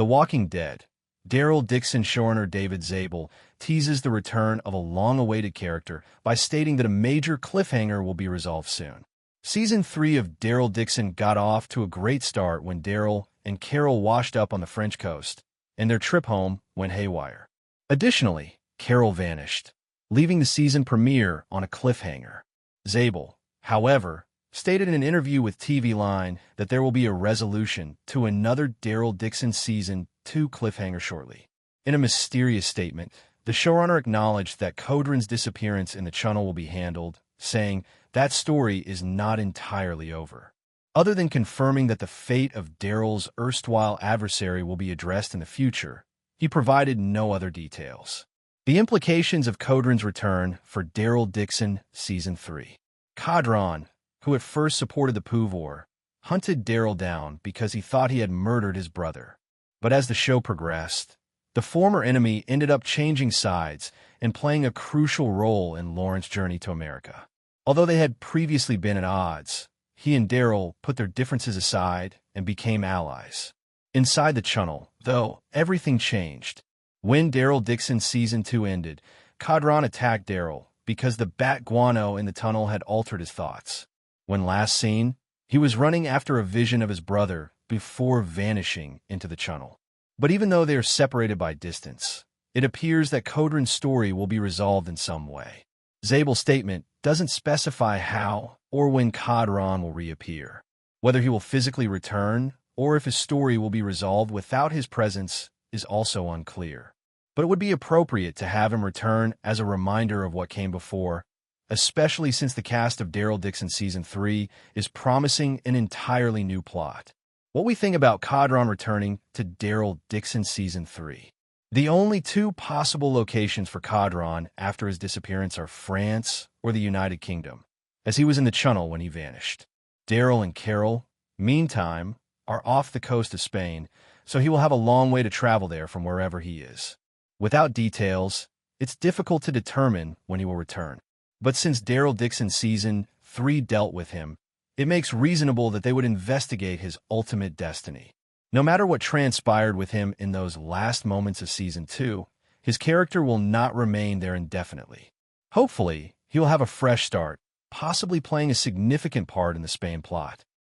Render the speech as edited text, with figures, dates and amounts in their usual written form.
The Walking Dead. Daryl Dixon showrunner David Zabel teases the return of a long-awaited character by stating that a major cliffhanger will be resolved soon. Season 3 of Daryl Dixon got off to a great start when Daryl and Carol washed up on the French coast, and their trip home went haywire. Additionally, Carol vanished, leaving the season premiere on a cliffhanger. Zabel, however, stated in an interview with TVLine that there will be a resolution to another Daryl Dixon Season 2 cliffhanger shortly. In a mysterious statement, the showrunner acknowledged that Codron's disappearance in the Chunnel will be handled, saying that story is not entirely over. Other than confirming that the fate of Daryl's erstwhile adversary will be addressed in the future, he provided no other details. The implications of Codron's return for Daryl Dixon Season 3. Codron, who at first supported the Pouvoir, hunted Daryl down because he thought he had murdered his brother. But as the show progressed, the former enemy ended up changing sides and playing a crucial role in Lauren's journey to America. Although they had previously been at odds, he and Daryl put their differences aside and became allies. Inside the Chunnel, though, everything changed. When Daryl Dixon Season 2 ended, Codron attacked Daryl because the bat guano in the tunnel had altered his thoughts. When last seen, he was running after a vision of his brother before vanishing into the Chunnel. But even though they are separated by distance, it appears that Codron's story will be resolved in some way. Zabel's statement doesn't specify how or when Codron will reappear. Whether he will physically return or if his story will be resolved without his presence is also unclear. But it would be appropriate to have him return as a reminder of what came before, especially since the cast of Daryl Dixon Season 3 is promising an entirely new plot. What we think about Codron returning to Daryl Dixon Season 3. The only two possible locations for Codron after his disappearance are France or the United Kingdom, as he was in the Chunnel when he vanished. Daryl and Carol, meantime, are off the coast of Spain, so he will have a long way to travel there from wherever he is. Without details, it's difficult to determine when he will return. But since Daryl Dixon Season 3 dealt with him, it makes reasonable that they would investigate his ultimate destiny. No matter what transpired with him in those last moments of Season 2, his character will not remain there indefinitely. Hopefully, he will have a fresh start, possibly playing a significant part in the Spain plot.